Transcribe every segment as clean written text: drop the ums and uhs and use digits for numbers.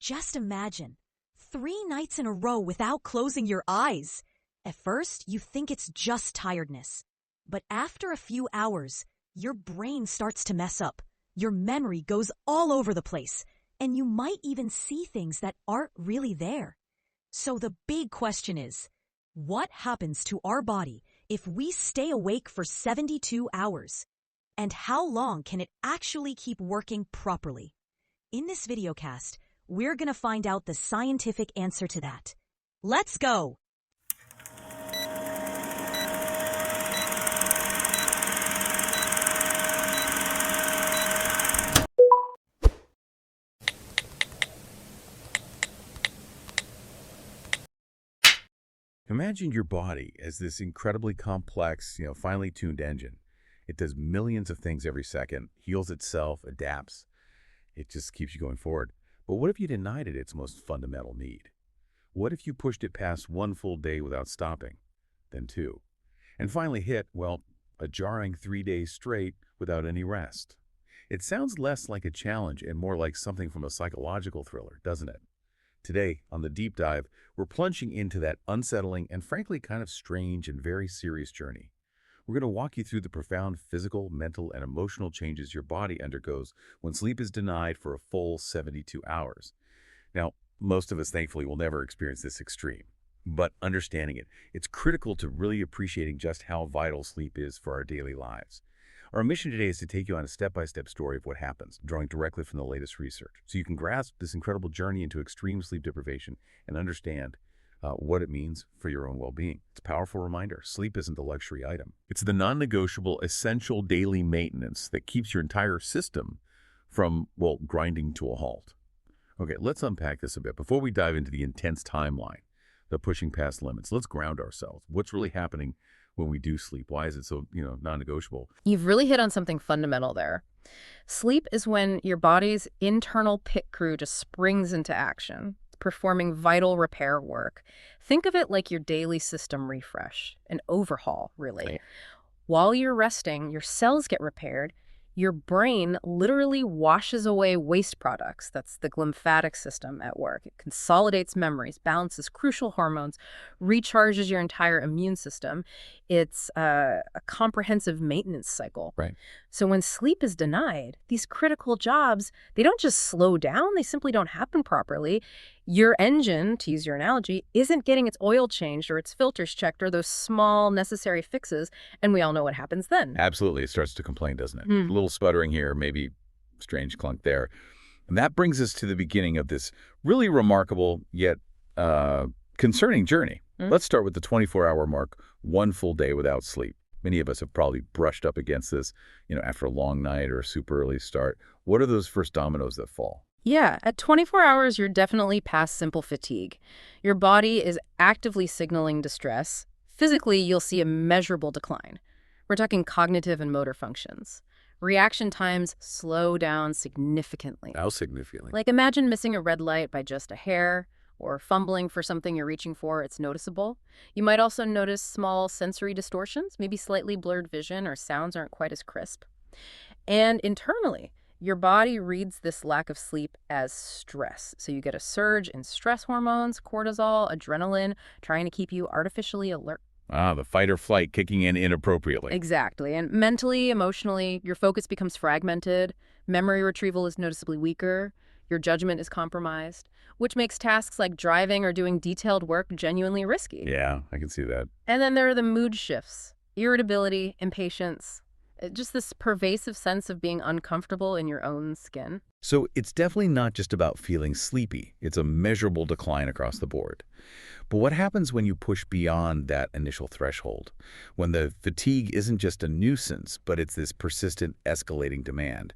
Just imagine 3 nights in a row without closing your eyes. At first, you think it's just tiredness. But after a few hours, your brain starts to mess up. Your memory goes all over the place, and you might even see things that aren't really there. So the big question is, what happens to our body if we stay awake for 72 hours? And how long can it actually keep working properly? In this videocast, we're going to find out the scientific answer to that. Let's go! Imagine your body as this incredibly complex, finely tuned engine. It does millions of things every second, heals itself, adapts. It just keeps you going forward. But what if you denied it its most fundamental need? What if you pushed it past 1 full day without stopping, then 2, and finally hit, a jarring 3 days straight without any rest? It sounds less like a challenge and more like something from a psychological thriller, doesn't it? Today, on the Deep Dive, we're plunging into that unsettling and frankly kind of strange and very serious journey. We're going to walk you through the profound physical, mental, and emotional changes your body undergoes when sleep is denied for a full 72 hours. Now, most of us, thankfully, will never experience this extreme. But understanding it, it's critical to really appreciating just how vital sleep is for our daily lives. Our mission today is to take you on a step-by-step story of what happens, drawing directly from the latest research, so you can grasp this incredible journey into extreme sleep deprivation and understand what it means for your own well-being. It's a powerful reminder. Sleep isn't a luxury item. It's the non-negotiable, essential daily maintenance that keeps your entire system from, grinding to a halt. Okay, let's unpack this a bit. Before we dive into the intense timeline, the pushing past limits, let's ground ourselves. What's really happening when we do sleep? Why is it so, non-negotiable? You've really hit on something fundamental there. Sleep is when your body's internal pit crew just springs into action, performing vital repair work. Think of it like your daily system refresh, an overhaul, really. Right. While you're resting, your cells get repaired. Your brain literally washes away waste products. That's the glymphatic system at work. It consolidates memories, balances crucial hormones, recharges your entire immune system. It's a comprehensive maintenance cycle. Right. So when sleep is denied, these critical jobs, they don't just slow down, they simply don't happen properly. Your engine, to use your analogy, isn't getting its oil changed or its filters checked or those small necessary fixes, and we all know what happens then. Absolutely. It starts to complain, doesn't it? A little sputtering here, maybe strange clunk there. And that brings us to the beginning of this really remarkable yet concerning journey. Let's start with the 24-hour mark, 1 full day without sleep. Many of us have probably brushed up against this, after a long night or a super early start. What are those first dominoes that fall? Yeah, at 24 hours, you're definitely past simple fatigue. Your body is actively signaling distress. Physically, you'll see a measurable decline. We're talking cognitive and motor functions. Reaction times slow down significantly. How significantly? Like imagine missing a red light by just a hair, or fumbling for something you're reaching for, it's noticeable. You might also notice small sensory distortions, maybe slightly blurred vision or sounds aren't quite as crisp. And internally, your body reads this lack of sleep as stress. So you get a surge in stress hormones, cortisol, adrenaline, trying to keep you artificially alert. The fight or flight kicking in inappropriately. Exactly. And mentally, emotionally, your focus becomes fragmented. Memory retrieval is noticeably weaker. Your judgment is compromised, which makes tasks like driving or doing detailed work genuinely risky. Yeah, I can see that. And then there are the mood shifts, irritability, impatience, just this pervasive sense of being uncomfortable in your own skin. So it's definitely not just about feeling sleepy. It's a measurable decline across the board. But what happens when you push beyond that initial threshold? When the fatigue isn't just a nuisance, but it's this persistent, escalating demand?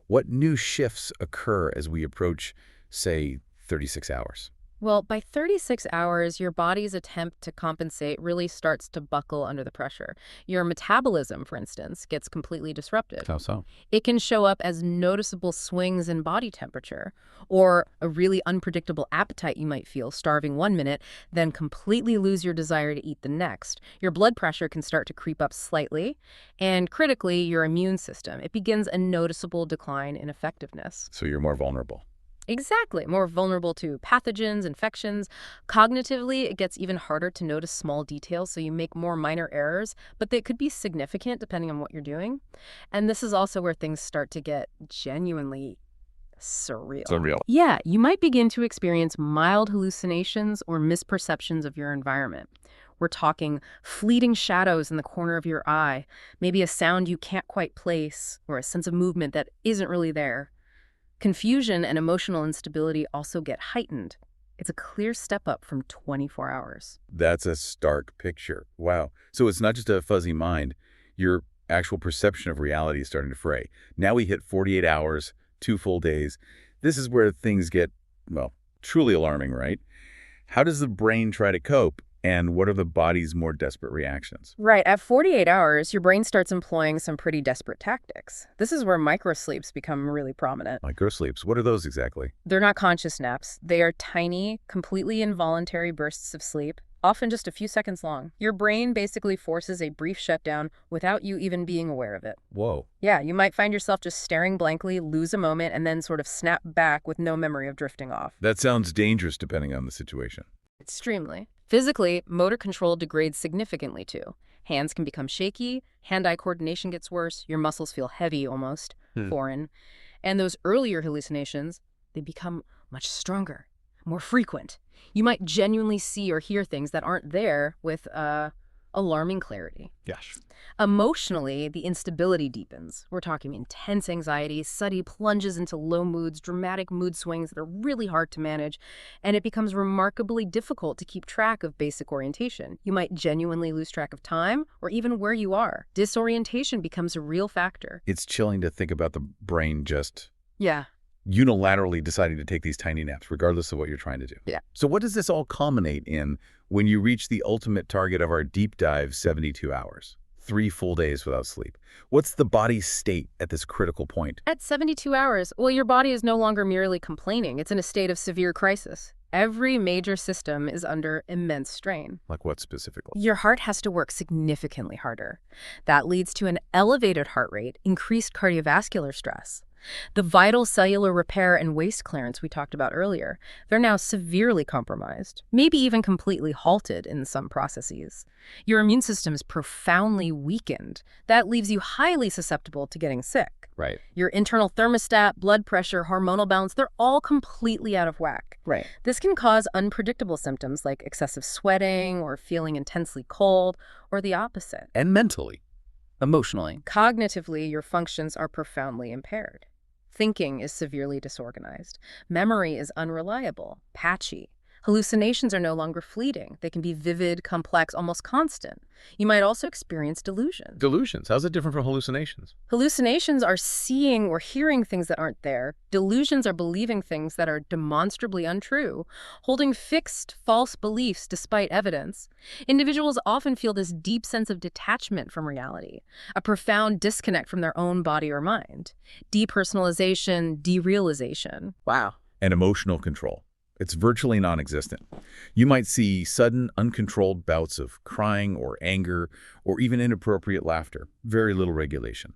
What new shifts occur as we approach, say, 36 hours? Well, by 36 hours, your body's attempt to compensate really starts to buckle under the pressure. Your metabolism, for instance, gets completely disrupted. How so? It can show up as noticeable swings in body temperature or a really unpredictable appetite you might feel, starving 1 minute, then completely lose your desire to eat the next. Your blood pressure can start to creep up slightly, and critically, your immune system. It begins a noticeable decline in effectiveness. So you're more vulnerable. Exactly. More vulnerable to pathogens, infections. Cognitively, it gets even harder to notice small details, so you make more minor errors, but they could be significant depending on what you're doing. And this is also where things start to get genuinely surreal. Surreal. Yeah, you might begin to experience mild hallucinations or misperceptions of your environment. We're talking fleeting shadows in the corner of your eye, maybe a sound you can't quite place, or a sense of movement that isn't really there. Confusion and emotional instability also get heightened. It's a clear step up from 24 hours. That's a stark picture. Wow. So it's not just a fuzzy mind. Your actual perception of reality is starting to fray. Now we hit 48 hours, 2 full days. This is where things get, well, truly alarming, right? How does the brain try to cope? And what are the body's more desperate reactions? Right. At 48 hours, your brain starts employing some pretty desperate tactics. This is where microsleeps become really prominent. Microsleeps. What are those exactly? They're not conscious naps. They are tiny, completely involuntary bursts of sleep, often just a few seconds long. Your brain basically forces a brief shutdown without you even being aware of it. Whoa. Yeah, you might find yourself just staring blankly, lose a moment, and then sort of snap back with no memory of drifting off. That sounds dangerous depending on the situation. Extremely. Physically, motor control degrades significantly too. Hands can become shaky, hand-eye coordination gets worse, your muscles feel heavy almost, foreign. And those earlier hallucinations, they become much stronger, more frequent. You might genuinely see or hear things that aren't there with alarming clarity. Gosh. Emotionally, the instability deepens. We're talking intense anxiety, sudden plunges into low moods, dramatic mood swings that are really hard to manage, and it becomes remarkably difficult to keep track of basic orientation. You might genuinely lose track of time or even where you are. Disorientation becomes a real factor. It's chilling to think about the brain just Yeah. unilaterally deciding to take these tiny naps, regardless of what you're trying to do. Yeah. So what does this all culminate in when you reach the ultimate target of our deep dive, 72 hours? 3 full days without sleep. What's the body's state at this critical point? At 72 hours, well, your body is no longer merely complaining. It's in a state of severe crisis. Every major system is under immense strain. Like what specifically? Your heart has to work significantly harder. That leads to an elevated heart rate, increased cardiovascular stress. The vital cellular repair and waste clearance we talked about earlier, they're now severely compromised, maybe even completely halted in some processes. Your immune system is profoundly weakened. That leaves you highly susceptible to getting sick. Right. Your internal thermostat, blood pressure, hormonal balance, they're all completely out of whack. Right. This can cause unpredictable symptoms like excessive sweating or feeling intensely cold, or the opposite. And mentally. Emotionally. Cognitively, your functions are profoundly impaired. Thinking is severely disorganized. Memory is unreliable, patchy. Hallucinations are no longer fleeting. They can be vivid, complex, almost constant. You might also experience delusions. Delusions. How's it different from hallucinations? Hallucinations are seeing or hearing things that aren't there. Delusions are believing things that are demonstrably untrue, holding fixed, false beliefs despite evidence. Individuals often feel this deep sense of detachment from reality, a profound disconnect from their own body or mind. Depersonalization, derealization. Wow. And emotional control. It's virtually non-existent. You might see sudden, uncontrolled bouts of crying or anger or even inappropriate laughter. Very little regulation.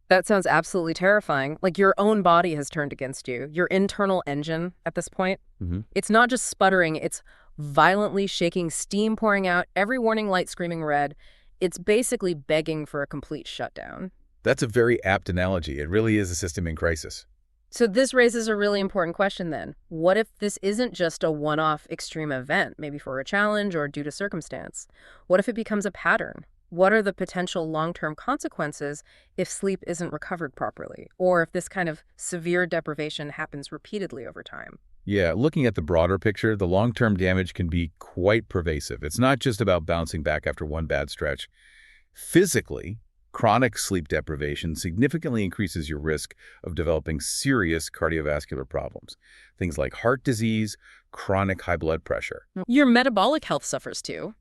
That sounds absolutely terrifying. Like your own body has turned against you. Your internal engine at this point. It's not just sputtering, it's violently shaking, steam pouring out, every warning light screaming red. It's basically begging for a complete shutdown. That's a very apt analogy. It really is a system in crisis. So this raises a really important question then. What if this isn't just a one-off extreme event, maybe for a challenge or due to circumstance? What if it becomes a pattern? What are the potential long-term consequences if sleep isn't recovered properly? Or if this kind of severe deprivation happens repeatedly over time? Yeah, looking at the broader picture, the long-term damage can be quite pervasive. It's not just about bouncing back after one bad stretch. Physically, chronic sleep deprivation significantly increases your risk of developing serious cardiovascular problems. Things like heart disease, chronic high blood pressure. Your metabolic health suffers too.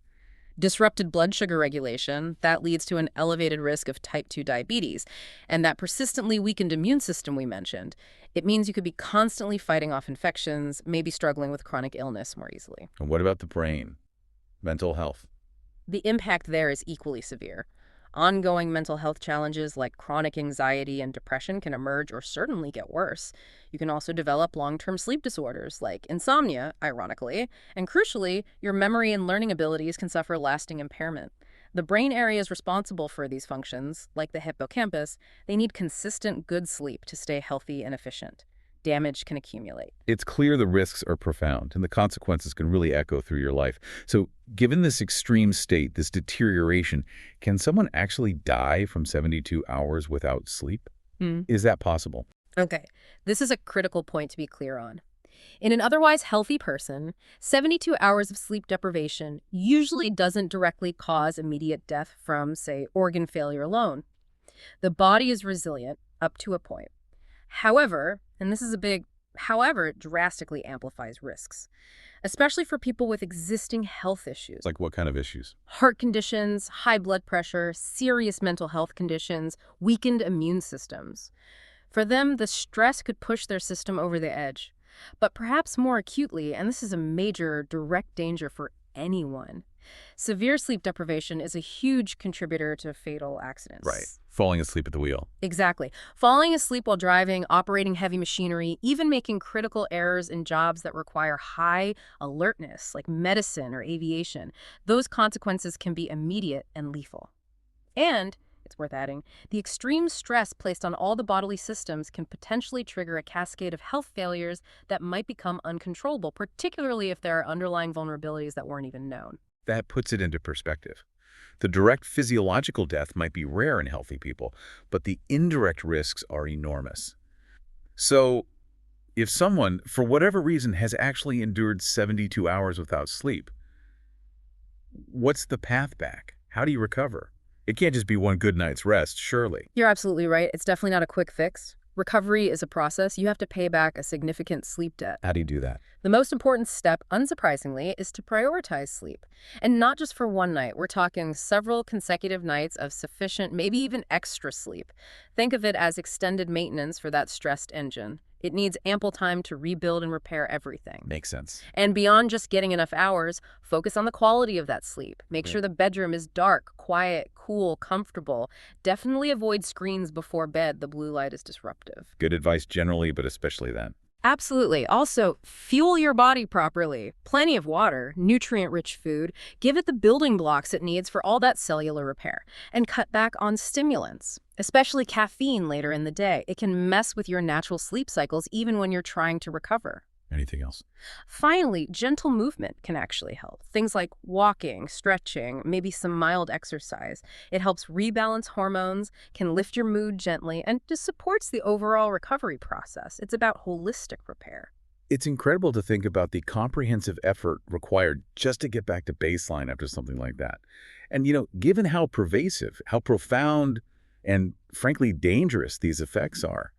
Disrupted blood sugar regulation, that leads to an elevated risk of type 2 diabetes. And that persistently weakened immune system we mentioned, it means you could be constantly fighting off infections, maybe struggling with chronic illness more easily. And what about the brain? Mental health? The impact there is equally severe. Ongoing mental health challenges like chronic anxiety and depression can emerge or certainly get worse. You can also develop long-term sleep disorders like insomnia, ironically, and crucially, your memory and learning abilities can suffer lasting impairment. The brain areas responsible for these functions, like the hippocampus, they need consistent good sleep to stay healthy and efficient. Damage can accumulate. It's clear the risks are profound, and the consequences can really echo through your life. So, given this extreme state, this deterioration, can someone actually die from 72 hours without sleep? Is that possible? Okay, this is a critical point to be clear on. In an otherwise healthy person, 72 hours of sleep deprivation usually doesn't directly cause immediate death from, say, organ failure alone. The body is resilient up to a point. However, and this is a big however, it drastically amplifies risks, especially for people with existing health issues. Like what kind of issues? Heart conditions, high blood pressure, serious mental health conditions, weakened immune systems. For them, the stress could push their system over the edge. But perhaps more acutely, and this is a major direct danger for anyone, severe sleep deprivation is a huge contributor to fatal accidents. Right. Falling asleep at the wheel. Exactly. Falling asleep while driving, operating heavy machinery, even making critical errors in jobs that require high alertness, like medicine or aviation. Those consequences can be immediate and lethal. And, it's worth adding, the extreme stress placed on all the bodily systems can potentially trigger a cascade of health failures that might become uncontrollable, particularly if there are underlying vulnerabilities that weren't even known. That puts it into perspective. The direct physiological death might be rare in healthy people, but the indirect risks are enormous. So, if someone, for whatever reason, has actually endured 72 hours without sleep, what's the path back? How do you recover? It can't just be one good night's rest, surely. You're absolutely right. It's definitely not a quick fix. Recovery is a process. You have to pay back a significant sleep debt. How do you do that? The most important step, unsurprisingly, is to prioritize sleep. And not just for one night. We're talking several consecutive nights of sufficient, maybe even extra sleep. Think of it as extended maintenance for that stressed engine. It needs ample time to rebuild and repair everything. Makes sense. And beyond just getting enough hours, focus on the quality of that sleep. Make sure the bedroom is dark, quiet, cool, comfortable. Definitely avoid screens before bed. The blue light is disruptive. Good advice generally, but especially then. Absolutely. Also, fuel your body properly. Plenty of water, nutrient-rich food. Give it the building blocks it needs for all that cellular repair. And cut back on stimulants, especially caffeine later in the day. It can mess with your natural sleep cycles even when you're trying to recover. Anything else? Finally, gentle movement can actually help. Things like walking, stretching, maybe some mild exercise. It helps rebalance hormones, can lift your mood gently, and just supports the overall recovery process. It's about holistic repair. It's incredible to think about the comprehensive effort required just to get back to baseline after something like that. And, given how pervasive, how profound, and frankly dangerous these effects are,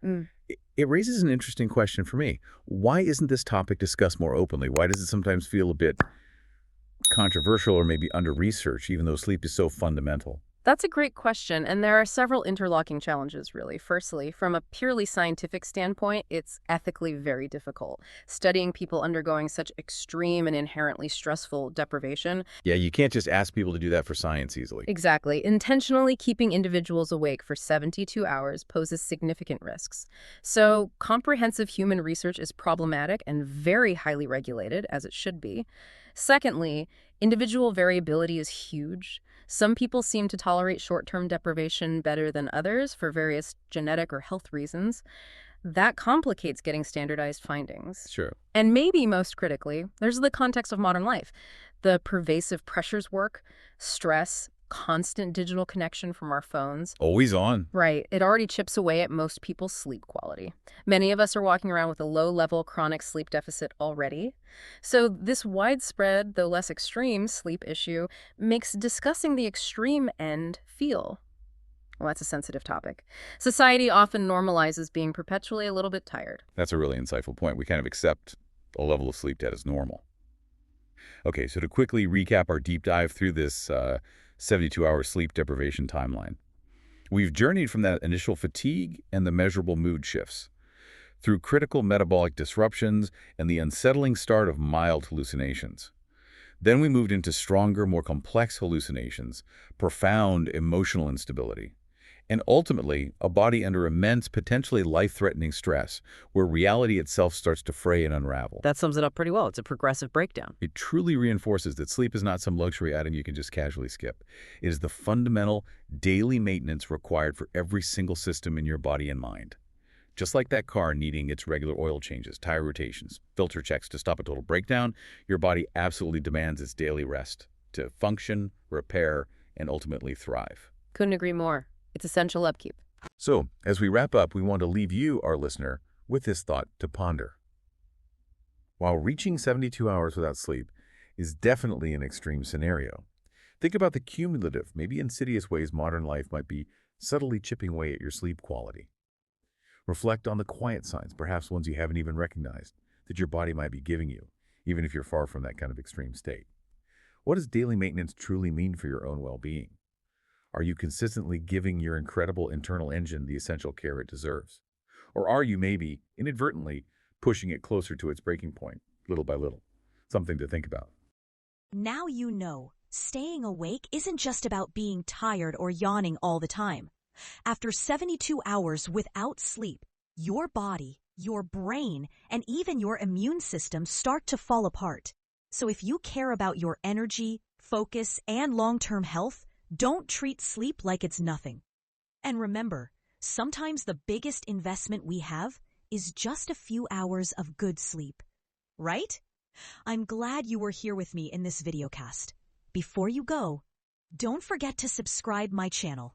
it raises an interesting question for me. Why isn't this topic discussed more openly? Why does it sometimes feel a bit controversial or maybe under-researched, even though sleep is so fundamental? That's a great question, and there are several interlocking challenges, really. Firstly, from a purely scientific standpoint, it's ethically very difficult. Studying people undergoing such extreme and inherently stressful deprivation. Yeah, you can't just ask people to do that for science easily. Exactly. Intentionally keeping individuals awake for 72 hours poses significant risks. So, comprehensive human research is problematic and very highly regulated, as it should be. Secondly, individual variability is huge. Some people seem to tolerate short-term deprivation better than others for various genetic or health reasons. That complicates getting standardized findings. Sure. And maybe most critically, there's the context of modern life. The pervasive pressures work, stress, constant digital connection from our phones. Always on. Right. It already chips away at most people's sleep quality. Many of us are walking around with a low-level chronic sleep deficit already. So this widespread, though less extreme, sleep issue makes discussing the extreme end feel, well, that's a sensitive topic. Society often normalizes being perpetually a little bit tired. That's a really insightful point. We kind of accept a level of sleep debt as normal. Okay, so to quickly recap our deep dive through this 72-hour sleep deprivation timeline. We've journeyed from that initial fatigue and the measurable mood shifts, through critical metabolic disruptions and the unsettling start of mild hallucinations. Then we moved into stronger, more complex hallucinations, profound emotional instability, and ultimately a body under immense, potentially life-threatening stress, where reality itself starts to fray and unravel. That sums it up pretty well. It's a progressive breakdown. It truly reinforces that sleep is not some luxury item you can just casually skip. It is the fundamental, daily maintenance required for every single system in your body and mind. Just like that car needing its regular oil changes, tire rotations, filter checks to stop a total breakdown, your body absolutely demands its daily rest to function, repair, and ultimately thrive. Couldn't agree more. It's essential upkeep. So, as we wrap up, we want to leave you, our listener, with this thought to ponder. While reaching 72 hours without sleep is definitely an extreme scenario, think about the cumulative, maybe insidious ways modern life might be subtly chipping away at your sleep quality. Reflect on the quiet signs, perhaps ones you haven't even recognized, that your body might be giving you, even if you're far from that kind of extreme state. What does daily maintenance truly mean for your own well-being? Are you consistently giving your incredible internal engine the essential care it deserves? Or are you maybe, inadvertently, pushing it closer to its breaking point, little by little? Something to think about. Now you know, staying awake isn't just about being tired or yawning all the time. After 72 hours without sleep, your body, your brain, and even your immune system start to fall apart. So if you care about your energy, focus, and long-term health, don't treat sleep like it's nothing. And remember, sometimes the biggest investment we have is just a few hours of good sleep. Right? I'm glad you were here with me in this videocast. Before you go, don't forget to subscribe my channel.